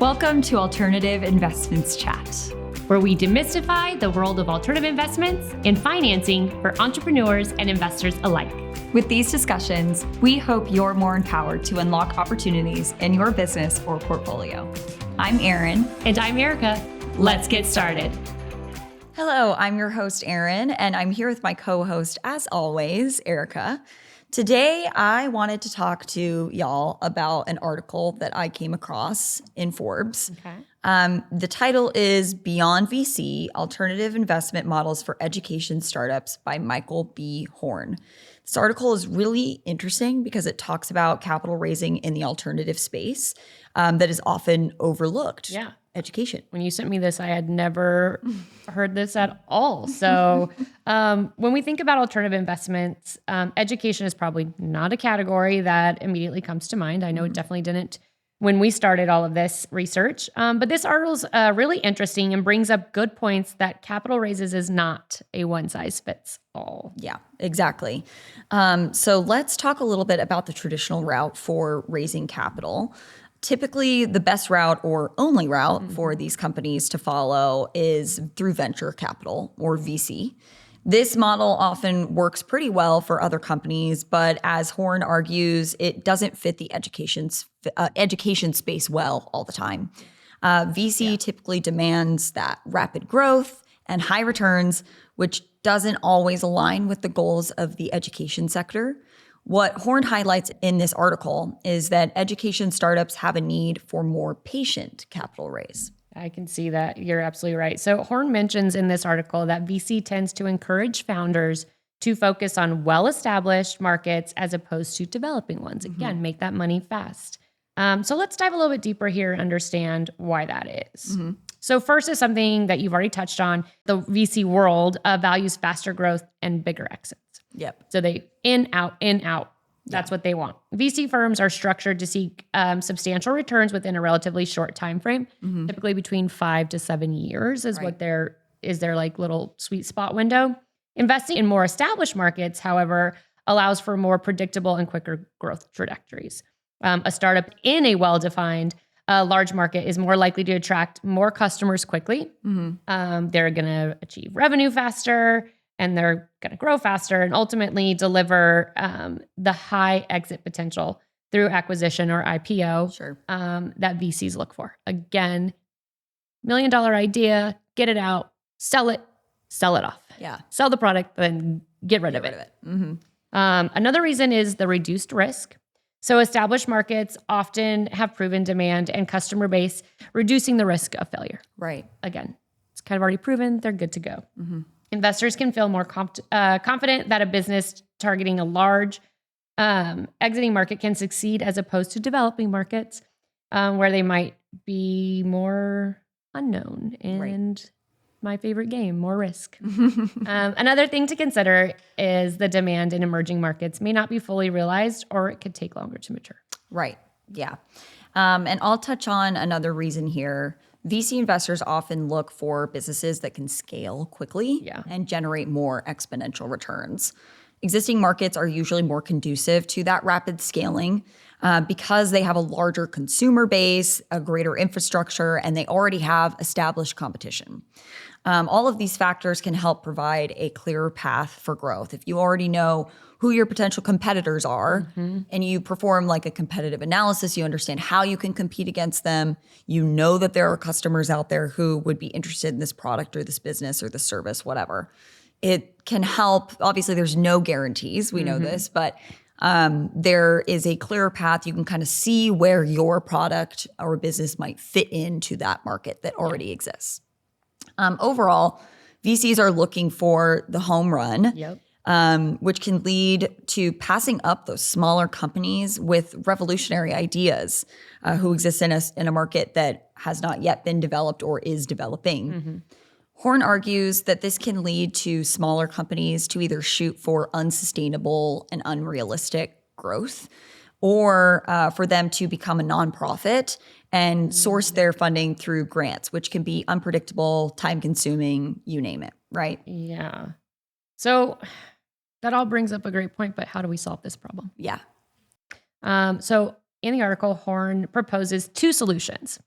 Welcome to Alternative Investments Chat, where we demystify the world of alternative investments and financing for entrepreneurs and investors alike. With these discussions, we hope you're more empowered to unlock opportunities in your business or portfolio. I'm Erin. And I'm Erica. Let's get started. Hello, I'm your host, Erin, and I'm here with my co-host, as always, Erica. Today, I wanted to talk to y'all about an article that I came across in Forbes. Okay. The title is Beyond VC, Alternative Investment Models for Education Startups by Michael B. Horn. This article is really interesting because it talks about capital raising in the alternative space that is often overlooked. Yeah. Education. When you sent me this, I had never heard this at all. So when we think about alternative investments, education is probably not a category that immediately comes to mind. I know it definitely didn't when we started all of this research. But this article's really interesting and brings up good points that capital raises is not a one size fits all. Yeah, exactly. So let's talk a little bit about the traditional route for raising capital. Typically, the best route or only route for these companies to follow is through venture capital or VC. This model often works pretty well for other companies, but as Horn argues, it doesn't fit the education space well all the time. VC typically demands that rapid growth and high returns, which doesn't always align with the goals of the education sector. What Horn highlights in this article is that education startups have a need for more patient capital raise. I can see that. You're absolutely right. So Horn mentions in this article that VC tends to encourage founders to focus on well-established markets as opposed to developing ones. Again, make that money fast. So let's dive a little bit deeper here and understand why that is. So first is something that you've already touched on. The VC world values faster growth and bigger exits. Yep. So they in, out. That's what they want. VC firms are structured to seek substantial returns within a relatively short time frame, typically between 5 to 7 years is what their like little sweet spot window. Investing in more established markets, however, allows for more predictable and quicker growth trajectories. A startup in a well-defined large market is more likely to attract more customers quickly. They're going to achieve revenue faster, and they're going to grow faster and ultimately deliver the high exit potential through acquisition or IPO that VCs look for. Again, $1 million idea, get it out, sell it off. Yeah. Sell the product, then get rid of it. Another reason is the reduced risk. So established markets often have proven demand and customer base, reducing the risk of failure. Right. Again, it's kind of already proven, they're good to go. Investors can feel more confident that a business targeting a large exiting market can succeed as opposed to developing markets where they might be more unknown and my favorite game, more risk. Another thing to consider is the demand in emerging markets may not be fully realized or it could take longer to mature. Right. Yeah. And I'll touch on another reason here. VC investors often look for businesses that can scale quickly and generate more exponential returns. Existing markets are usually more conducive to that rapid scaling because they have a larger consumer base, a greater infrastructure, and they already have established competition. All of these factors can help provide a clearer path for growth. If you already know who your potential competitors are and you perform like a competitive analysis, you understand how you can compete against them, you know that there are customers out there who would be interested in this product or this business or this service, whatever. It can help. Obviously, there's no guarantees. We know this, but there is a clearer path. You can kind of see where your product or business might fit into that market that already exists. Overall, VCs are looking for the home run, which can lead to passing up those smaller companies with revolutionary ideas who exist in a market that has not yet been developed or is developing. Horn argues that this can lead to smaller companies to either shoot for unsustainable and unrealistic growth or for them to become a nonprofit and source their funding through grants, which can be unpredictable, time-consuming, you name it, right? Yeah. So that all brings up a great point, but how do we solve this problem? Yeah. So in the article, Horn proposes two solutions.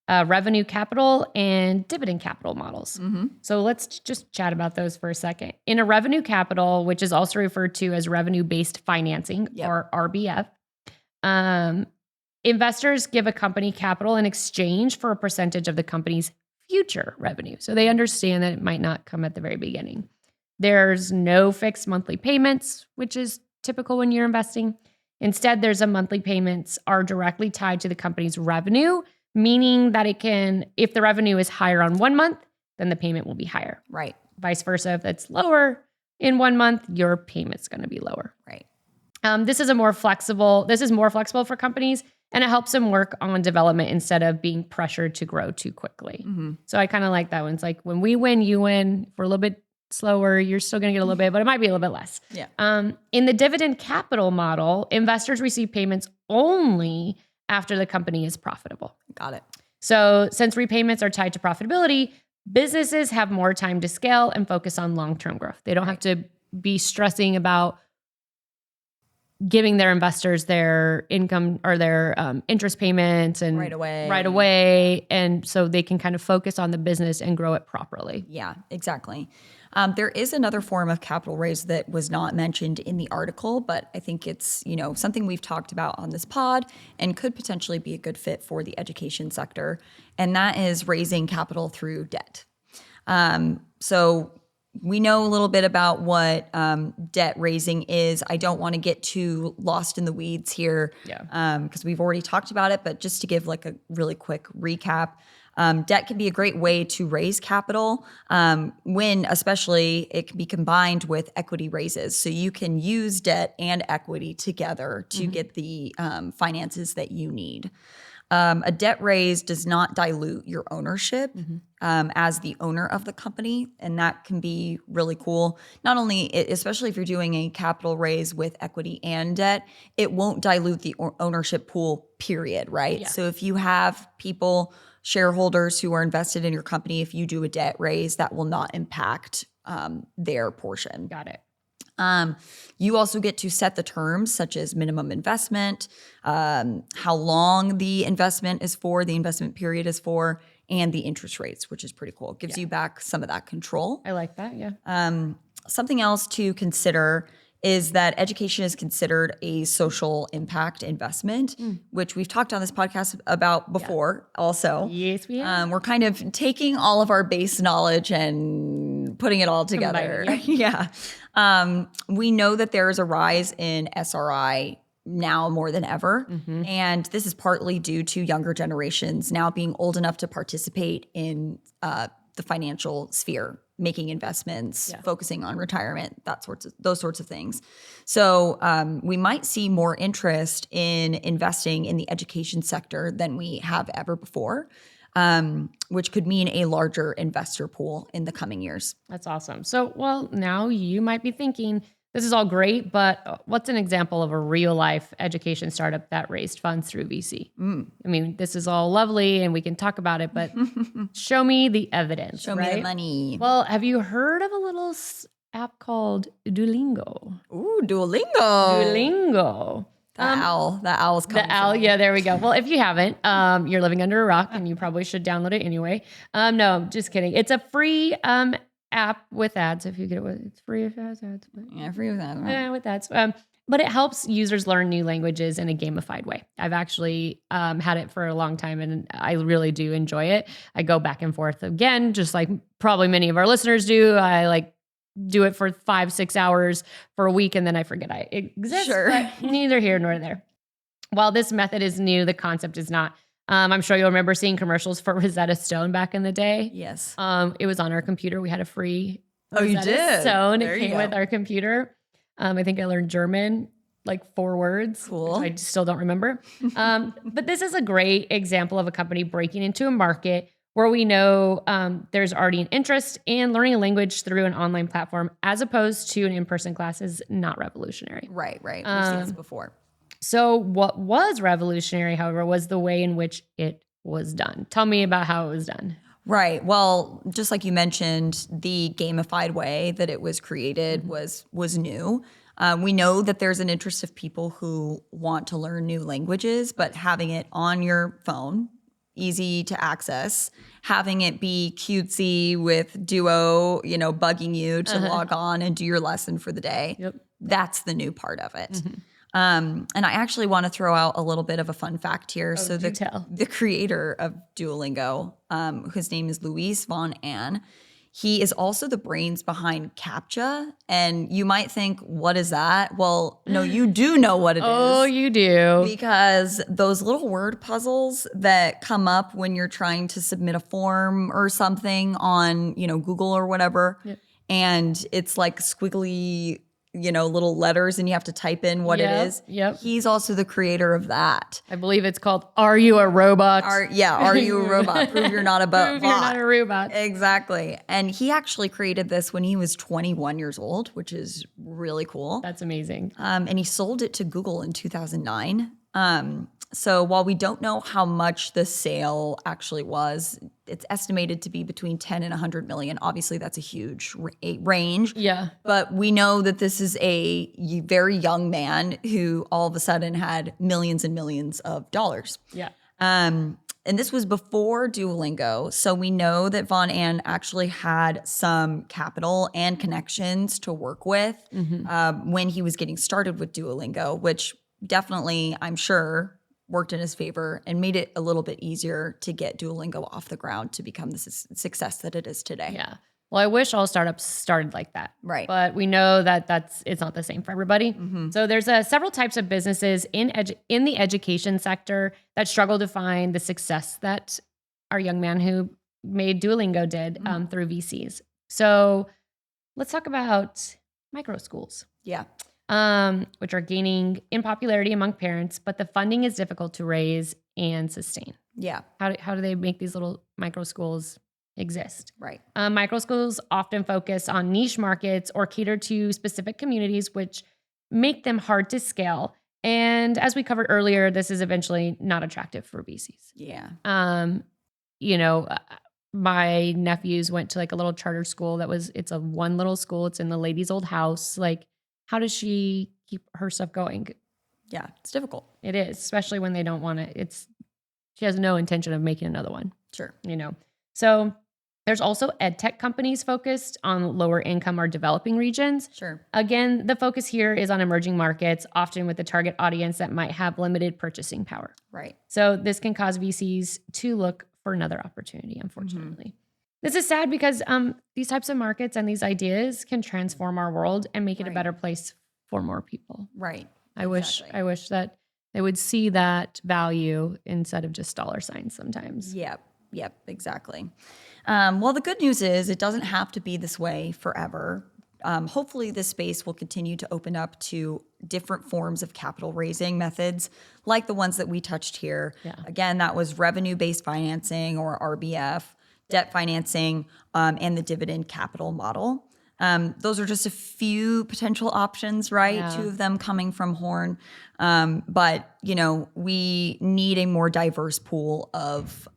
revenue capital and dividend capital models. So let's just chat about those for a second. In a revenue capital, which is also referred to as revenue-based financing or RBF, investors give a company capital in exchange for a percentage of the company's future revenue. So they understand that it might not come at the very beginning. There's no fixed monthly payments, which is typical when you're investing. Instead, there's a monthly payments are directly tied to the company's revenue, meaning that it can, if the revenue is higher on 1 month, then the payment will be higher. Right. Vice versa, if it's lower in 1 month, your payment's going to be lower. Right. This is more flexible for companies, and it helps them work on development instead of being pressured to grow too quickly. So I kind of like that one. It's like when we win, you win. If we're a little bit slower, you're still going to get a little bit, but it might be a little bit less. Yeah. In the dividend capital model, investors receive payments only after the company is profitable. Got it. So since repayments are tied to profitability, businesses have more time to scale and focus on long-term growth. They don't have to be stressing about giving their investors their income or their interest payments and right away. And so they can kind of focus on the business and grow it properly. Yeah, exactly. There is another form of capital raise that was not mentioned in the article, but I think it's, something we've talked about on this pod and could potentially be a good fit for the education sector. And that is raising capital through debt. So we know a little bit about what debt raising is. I don't want to get too lost in the weeds here because we've already talked about it, but just to give like a really quick recap, debt can be a great way to raise capital when especially it can be combined with equity raises. So you can use debt and equity together to get the finances that you need. A debt raise does not dilute your ownership as the owner of the company, and that can be really cool. Not only, especially if you're doing a capital raise with equity and debt, it won't dilute the ownership pool, period, right? Yeah. So if you have shareholders who are invested in your company, if you do a debt raise, that will not impact their portion. Got it. You also get to set the terms such as minimum investment, how long the investment is for, the investment period is for, and the interest rates, which is pretty cool. It gives you back some of that control. I like that, yeah. Something else to consider is that education is considered a social impact investment, which we've talked on this podcast about before also. Yes, we have. We're kind of taking all of our base knowledge and putting it all together. Yeah. We know that there is a rise in SRI now more than ever. And this is partly due to younger generations now being old enough to participate in the financial sphere, making investments, focusing on retirement, those sorts of things. So we might see more interest in investing in the education sector than we have ever before, which could mean a larger investor pool in the coming years. That's awesome. So, well, now you might be thinking, this is all great, but what's an example of a real life education startup that raised funds through VC? I mean, this is all lovely and we can talk about it, but show me the evidence. Show me the money. Well, have you heard of a little app called Duolingo? Ooh, Duolingo. Duolingo. The owl's coming. The owl, yeah, there we go. Well, if you haven't, you're living under a rock and you probably should download it anyway. No, just kidding. It's a free app with ads. If you get it, it's free if it has ads. Yeah, free with ads. Yeah, with ads. But it helps users learn new languages in a gamified way. I've actually had it for a long time and I really do enjoy it. I go back and forth again, just like probably many of our listeners do. I do it for 5-6 hours for a week and then I forget I exist. Sure. But neither here nor there. While this method is new, the concept is not. I'm sure you'll remember seeing commercials for Rosetta Stone back in the day. Yes. It was on our computer. We had a free you did? Stone. There It you came go. with our computer. I think I learned German, like 4 words. Cool. Which I still don't remember. But this is a great example of a company breaking into a market where we know there's already an interest in learning a language through an online platform as opposed to an in-person class is not revolutionary. Right. We've seen this before. So what was revolutionary, however, was the way in which it was done. Tell me about how it was done. Right. Well, just like you mentioned, the gamified way that it was created was new. We know that there's an interest of people who want to learn new languages, but having it on your phone easy to access, having it be cutesy with Duo, bugging you to log on and do your lesson for the day. Yep. That's the new part of it. And I actually want to throw out a little bit of a fun fact here. So the creator of Duolingo, whose name is Luis von Ahn, he is also the brains behind CAPTCHA. And you might think, what is that? Well, no, you do know what it is. Oh, you do. Because those little word puzzles that come up when you're trying to submit a form or something on, Google or whatever, and it's like squiggly, little letters and you have to type in what it is. Yep. He's also the creator of that. I believe it's called Are You a Robot? Are You a Robot? Prove you're not a bot. Prove you're not a robot. Exactly. And he actually created this when he was 21 years old, which is really cool. That's amazing. And he sold it to Google in 2009. So while we don't know how much the sale actually was, it's estimated to be between 10 and 100 million. Obviously, that's a huge range. Yeah. But we know that this is a very young man who all of a sudden had millions and millions of dollars. Yeah. And this was before Duolingo. So we know that Von Ahn actually had some capital and connections to work with when he was getting started with Duolingo, which definitely, I'm sure, worked in his favor and made it a little bit easier to get Duolingo off the ground to become the success that it is today. Yeah. Well, I wish all startups started like that. Right. But we know that it's not the same for everybody. So there's several types of businesses in the education sector that struggle to find the success that our young man who made Duolingo did through VCs. So let's talk about micro schools. Yeah. Which are gaining in popularity among parents, but the funding is difficult to raise and sustain. Yeah. How do they make these little micro schools exist? Right. Micro schools often focus on niche markets or cater to specific communities, which make them hard to scale. And as we covered earlier, this is eventually not attractive for VCs. Yeah. My nephews went to like a little charter school it's a one little school. It's in the lady's old house. Like, how does she keep her stuff going? Yeah, it's difficult. It is, especially when they don't want to. She has no intention of making another one. Sure. So there's also ed tech companies focused on lower income or developing regions. Sure. Again, the focus here is on emerging markets, often with the target audience that might have limited purchasing power. Right. So this can cause VCs to look for another opportunity, unfortunately. This is sad because these types of markets and these ideas can transform our world and make it a better place for more people. Right. I wish that they would see that value instead of just dollar signs sometimes. Yep, exactly. Well, the good news is it doesn't have to be this way forever. Hopefully this space will continue to open up to different forms of capital raising methods like the ones that we touched here. Yeah. Again, that was revenue-based financing or RBF, debt financing, and the dividend capital model. Those are just a few potential options, right? Yeah. 2 of them coming from Horn. But, we need a more diverse pool of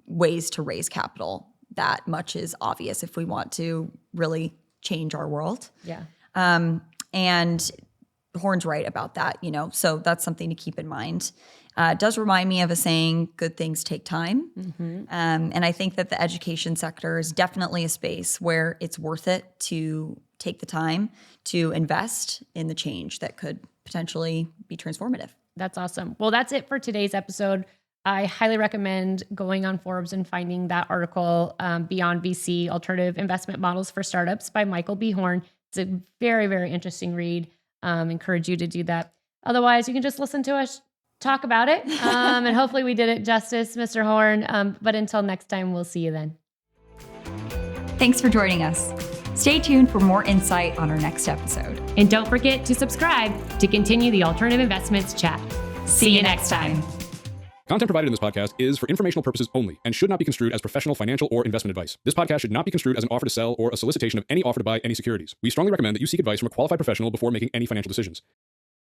ways to raise capital. That much is obvious if we want to really change our world. Yeah. And Horn's right about that, so that's something to keep in mind. It does remind me of a saying, good things take time. And I think that the education sector is definitely a space where it's worth it to take the time to invest in the change that could potentially be transformative. That's awesome. Well, that's it for today's episode. I highly recommend going on Forbes and finding that article, Beyond VC, Alternative Investment Models for Startups by Michael B. Horn. It's a very, very interesting read. Encourage you to do that. Otherwise, you can just listen to us talk about it. And hopefully we did it justice, Mr. Horn. But until next time, we'll see you then. Thanks for joining us. Stay tuned for more insight on our next episode. And don't forget to subscribe to continue the Alternative Investments chat. See you next time. Content provided in this podcast is for informational purposes only and should not be construed as professional, financial, or investment advice. This podcast should not be construed as an offer to sell or a solicitation of any offer to buy any securities. We strongly recommend that you seek advice from a qualified professional before making any financial decisions.